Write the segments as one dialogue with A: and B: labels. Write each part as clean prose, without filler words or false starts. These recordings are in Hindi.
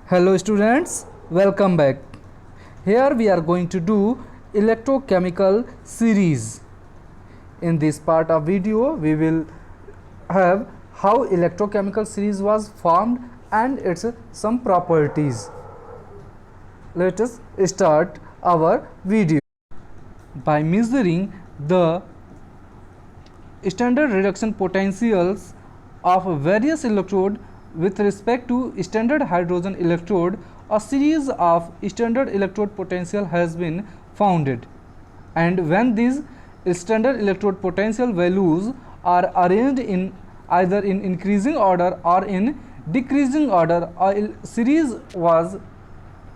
A: Hello students, welcome back. Here we are going to do electrochemical series. In this part of video we will have how electrochemical series was formed and its some properties. Let us start our video. By measuring the standard reduction potentials of various electrodes with respect to standard hydrogen electrode, a series of standard electrode potential has been founded, and when these standard electrode potential values are arranged in either in increasing order or in decreasing order, a series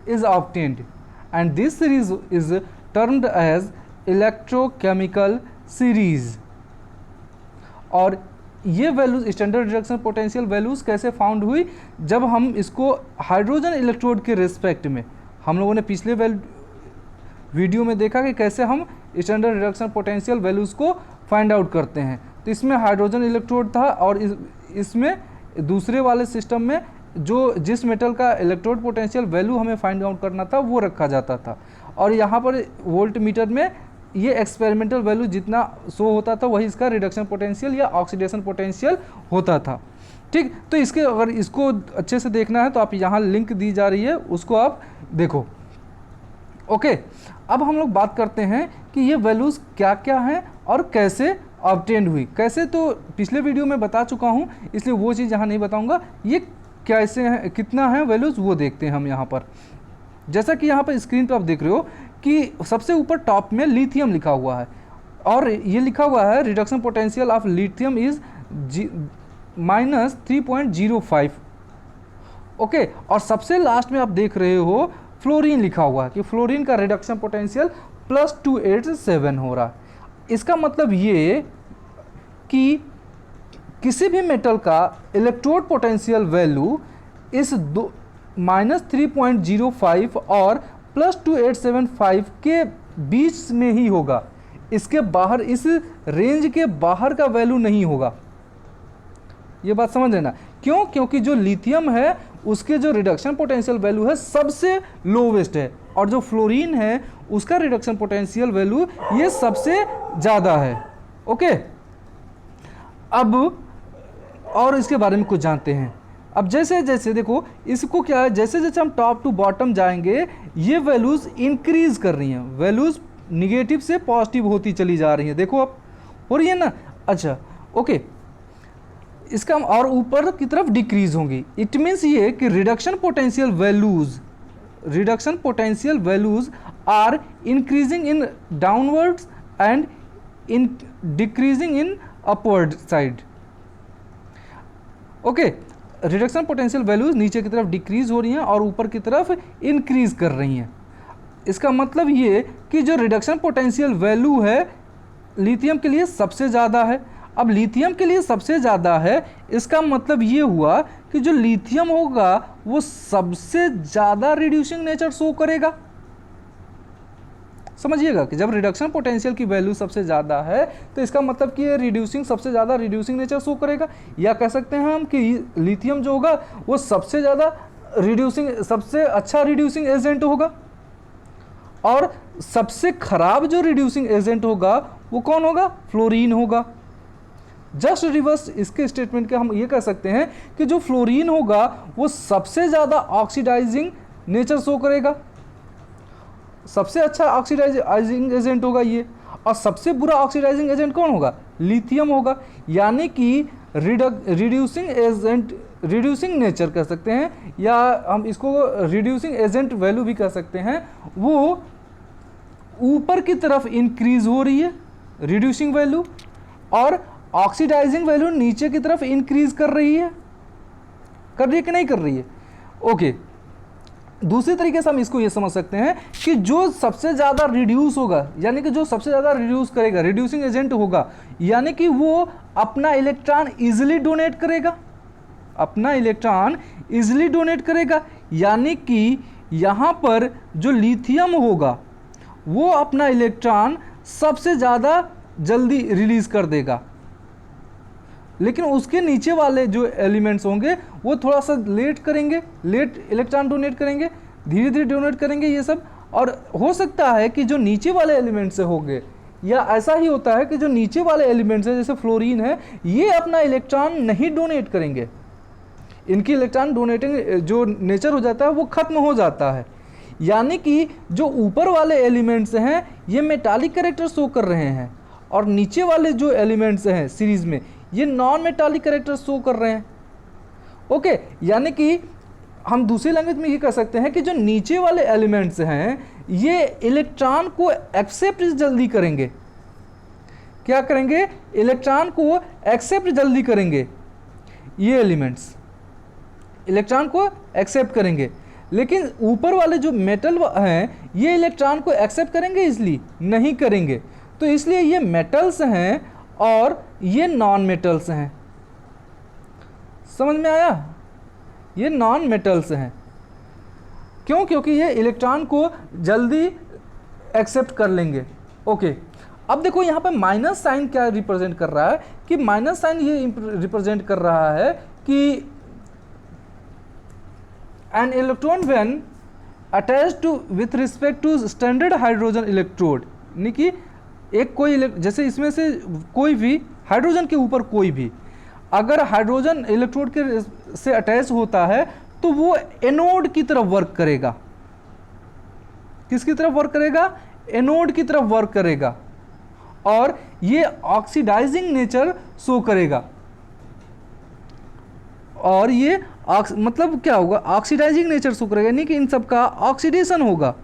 A: is obtained, and this series is termed as electrochemical series. और ये values standard reduction potential values कैसे फाउंड हुई, जब हम इसको हाइड्रोजन इलेक्ट्रोड के रिस्पेक्ट में, हम लोगों ने पिछले वीडियो में देखा कि कैसे हम स्टैंडर्ड रिडक्शन पोटेंशियल वैल्यूज़ को फाइंड आउट करते हैं। तो इसमें हाइड्रोजन इलेक्ट्रोड था और इसमें दूसरे वाले सिस्टम में जिस मेटल का इलेक्ट्रोड पोटेंशियल वैल्यू हमें फाइंड आउट करना था वो रखा जाता था, और यहाँ पर वोल्ट मीटर में ये एक्सपेरिमेंटल वैल्यू जितना शो होता था वही इसका रिडक्शन पोटेंशियल या ऑक्सीडेशन पोटेंशियल होता था। ठीक, तो इसके अगर इसको अच्छे से देखना है तो आप यहाँ लिंक दी जा रही है, उसको आप देखो। ओके, अब हम लोग बात करते हैं कि ये वैल्यूज़ क्या क्या हैं और कैसे ऑब्टेंड हुई। कैसे तो पिछले वीडियो में बता चुका हूँ, इसलिए वो चीज़ यहाँ नहीं बताऊँगा। ये कैसे है, कितना है वैल्यूज़, वो देखते हैं हम यहाँ पर। जैसा कि यहाँ पर स्क्रीन पर आप देख रहे हो कि सबसे ऊपर टॉप में लिथियम लिखा हुआ है, और ये लिखा हुआ है reduction potential of lithium is -3.05। Okay, और सबसे लास्ट में आप देख रहे हो फ्लोरीन लिखा हुआ है कि फ्लोरीन का रिडक्शन पोटेंशियल +287 हो रहा है। इसका मतलब ये कि किसी भी मेटल का इलेक्ट्रोड पोटेंशियल वैल्यू इस -3.05 और +2875 के बीच में ही होगा, इसके बाहर, इस रेंज के बाहर का वैल्यू नहीं होगा। ये बात समझ लेना। क्यों? क्योंकि जो लिथियम है उसके जो रिडक्शन पोटेंशियल वैल्यू है सबसे लोवेस्ट है, और जो फ्लोरीन है उसका रिडक्शन पोटेंशियल वैल्यू ये सबसे ज़्यादा है। ओके, अब और इसके बारे में कुछ जानते हैं। अब जैसे जैसे देखो इसको क्या है, जैसे जैसे हम टॉप टू बॉटम जाएंगे ये वैल्यूज़ इंक्रीज कर रही हैं, वैल्यूज़ निगेटिव से पॉजिटिव होती चली जा रही हैं। देखो अब हो रही है ना। अच्छा, ओके, इसका और ऊपर की तरफ डिक्रीज होंगी। इट मीन्स ये कि reduction potential values are increasing in downwards and in decreasing in upward side. Okay, reduction potential values नीचे की तरफ डिक्रीज हो रही हैं और ऊपर की तरफ इंक्रीज कर रही हैं। इसका मतलब ये कि जो रिडक्शन पोटेंशियल वैल्यू है लिथियम के लिए सबसे ज़्यादा है। अब लिथियम के लिए सबसे ज़्यादा है, इसका मतलब ये हुआ कि जो लिथियम होगा वो सबसे ज़्यादा रिड्यूसिंग नेचर शो करेगा। समझिएगा कि जब रिडक्शन पोटेंशियल की वैल्यू सबसे ज़्यादा है तो इसका मतलब कि ये रिड्यूसिंग, सबसे ज़्यादा रिड्यूसिंग नेचर शो करेगा, या कह सकते हैं हम कि लिथियम जो होगा वो सबसे ज़्यादा रिड्यूसिंग, सबसे अच्छा रिड्यूसिंग एजेंट होगा। और सबसे खराब जो रिड्यूसिंग एजेंट होगा वो कौन होगा? फ्लोरीन होगा। जस्ट रिवर्स इसके स्टेटमेंट के हम ये कह सकते हैं कि जो फ्लोरीन होगा वो सबसे ज़्यादा ऑक्सीडाइजिंग नेचर शो करेगा, सबसे अच्छा ऑक्सीडाइजिंग एजेंट होगा ये, और सबसे बुरा ऑक्सीडाइजिंग एजेंट कौन होगा? लिथियम होगा। यानी कि रिड्यूसिंग एजेंट, रिड्यूसिंग नेचर कह सकते हैं, या हम इसको रिड्यूसिंग एजेंट वैल्यू भी कह सकते हैं, वो ऊपर की तरफ इंक्रीज हो रही है रिड्यूसिंग वैल्यू, और ऑक्सीडाइजिंग वैल्यू नीचे की तरफ इंक्रीज कर रही है कि नहीं कर रही है? ओके, दूसरी तरीके से हम इसको ये समझ सकते हैं कि जो सबसे ज़्यादा रिड्यूस होगा, यानी कि जो सबसे ज़्यादा रिड्यूस करेगा, रिड्यूसिंग एजेंट होगा, यानी कि वो अपना इलेक्ट्रॉन इजीली डोनेट करेगा, अपना इलेक्ट्रॉन इजीली डोनेट करेगा। यानी कि यहाँ पर जो लिथियम होगा वो अपना इलेक्ट्रॉन सबसे ज़्यादा जल्दी रिलीज कर देगा। लेकिन उसके नीचे वाले जो एलिमेंट्स होंगे वो थोड़ा सा लेट करेंगे, लेट इलेक्ट्रॉन डोनेट करेंगे, धीरे धीरे डोनेट करेंगे ये सब। और हो सकता है कि जो नीचे वाले एलिमेंट्स होंगे, या ऐसा ही होता है कि जो नीचे वाले एलिमेंट्स हैं जैसे फ्लोरीन है, ये अपना इलेक्ट्रॉन नहीं डोनेट करेंगे, इनकी इलेक्ट्रॉन डोनेटिंग जो नेचर हो जाता है वो खत्म हो जाता है। यानी कि जो ऊपर वाले एलिमेंट्स हैं ये मेटालिक कैरेक्टर शो कर रहे हैं, और नीचे वाले जो एलिमेंट्स हैं सीरीज में ये नॉन मेटालिक कैरेक्टर शो कर रहे हैं। ओके, यानी कि हम दूसरी लैंग्वेज में ये कह सकते हैं कि जो नीचे वाले एलिमेंट्स हैं ये इलेक्ट्रॉन को एक्सेप्ट जल्दी करेंगे। क्या करेंगे? इलेक्ट्रॉन को एक्सेप्ट जल्दी करेंगे। ये एलिमेंट्स इलेक्ट्रॉन को एक्सेप्ट करेंगे, लेकिन ऊपर वाले जो मेटल हैं ये इलेक्ट्रॉन को एक्सेप्ट करेंगे? इसलिए नहीं करेंगे। तो इसलिए ये मेटल्स हैं और ये नॉन मेटल्स हैं। समझ में आया? ये नॉन मेटल्स हैं। क्यों? क्योंकि ये इलेक्ट्रॉन को जल्दी एक्सेप्ट कर लेंगे। ओके, अब देखो यहाँ पे माइनस साइन क्या रिप्रेजेंट कर रहा है कि माइनस साइन ये रिप्रेजेंट कर रहा है कि an electron when attached to with respect to standard hydrogen electrode, यानी कि एक कोई जैसे इसमें से कोई भी हाइड्रोजन के ऊपर कोई भी अगर हाइड्रोजन इलेक्ट्रोड के से अटैच होता है तो वो एनोड की तरफ वर्क करेगा। किसकी तरफ वर्क करेगा? एनोड की तरफ वर्क करेगा, और ये ऑक्सीडाइजिंग नेचर शो करेगा। और ये मतलब क्या होगा? ऑक्सीडाइजिंग नेचर शो करेगा, यानी कि इन सब का ऑक्सीडेशन होगा।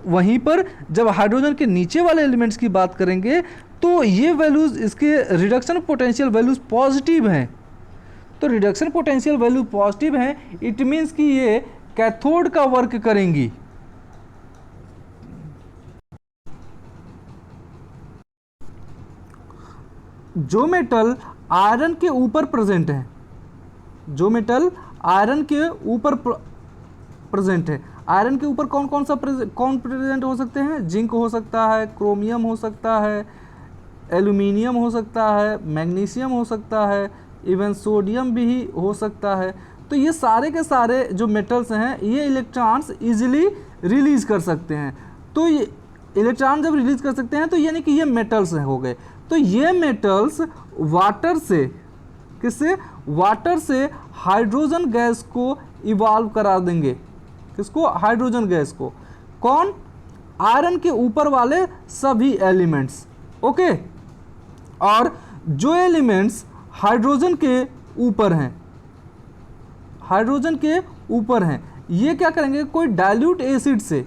A: वहीं पर जब हाइड्रोजन के नीचे वाले एलिमेंट्स की बात करेंगे तो ये वैल्यूज, इसके रिडक्शन पोटेंशियल वैल्यूज पॉजिटिव हैं। तो रिडक्शन पोटेंशियल वैल्यू पॉजिटिव हैं, इट मीन्स कि ये कैथोड का वर्क करेंगी। जो मेटल आयरन के ऊपर प्रेजेंट है, जो मेटल आयरन के ऊपर प्रेजेंट है, आयरन के ऊपर कौन कौन सा प्रेजेंट हो सकते हैं? जिंक हो सकता है, क्रोमियम हो सकता है, एल्यूमिनियम हो सकता है, मैग्नीशियम हो सकता है, इवन सोडियम भी हो सकता है। तो ये सारे के सारे जो मेटल्स हैं ये इलेक्ट्रॉन्स इजीली रिलीज कर सकते हैं। तो ये इलेक्ट्रॉन जब रिलीज कर सकते हैं तो यानी कि ये मेटल्स हो गए। तो ये मेटल्स वाटर से, किससे? वाटर से हाइड्रोजन गैस को इवॉल्व करा देंगे। किसको? हाइड्रोजन गैस को। कौन? आयरन के ऊपर वाले सभी एलिमेंट्स। ओके, और जो एलिमेंट्स हाइड्रोजन के ऊपर हैं, हाइड्रोजन के ऊपर हैं, ये क्या करेंगे? कोई डाइल्यूट एसिड से,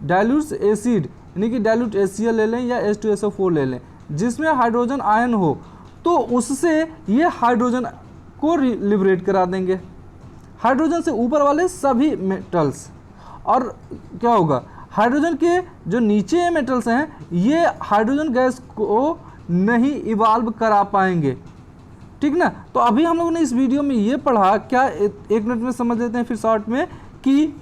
A: डाइल्यूट एसिड यानी कि डाइल्यूट HCl ले लें या H2SO4 ले लें जिसमें हाइड्रोजन आयन हो, तो उससे ये हाइड्रोजन को लिबरेट करा देंगे, हाइड्रोजन से ऊपर वाले सभी मेटल्स। और क्या होगा? हाइड्रोजन के जो नीचे मेटल्स हैं ये हाइड्रोजन गैस को नहीं इवॉल्व करा पाएंगे। ठीक ना? तो अभी हम लोगों ने इस वीडियो में ये पढ़ा, क्या एक मिनट में समझ लेते हैं फिर शॉर्ट में, कि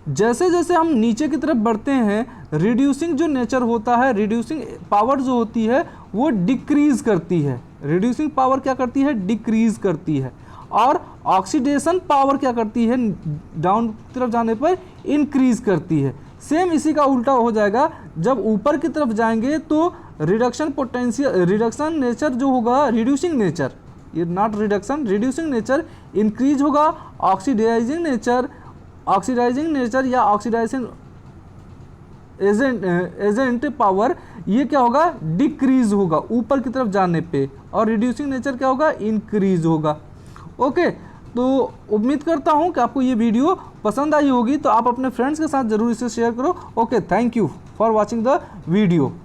A: जैसे जैसे हम नीचे की तरफ बढ़ते हैं रिड्यूसिंग जो नेचर होता है, रिड्यूसिंग पावर जो होती है वो डिक्रीज करती है। रिड्यूसिंग पावर क्या करती है? डिक्रीज करती है। और ऑक्सीडेशन पावर क्या करती है? डाउन की तरफ जाने पर इंक्रीज करती है। सेम इसी का उल्टा हो जाएगा, जब ऊपर की तरफ जाएंगे तो रिडक्शन पोटेंशियल, रिडक्शन नेचर जो होगा, रिड्यूसिंग नेचर, ये not reduction, reducing nature increase होगा, ऑक्सीडाइजिंग नेचर या ऑक्सीडाइजिंग एजेंट पावर ये क्या होगा? डिक्रीज होगा ऊपर की तरफ जाने पे, और रिड्यूसिंग नेचर क्या होगा? इंक्रीज होगा। ओके, तो उम्मीद करता हूँ कि आपको ये वीडियो पसंद आई होगी, तो आप अपने फ्रेंड्स के साथ ज़रूर इसे शेयर करो। Okay, thank you for watching the video.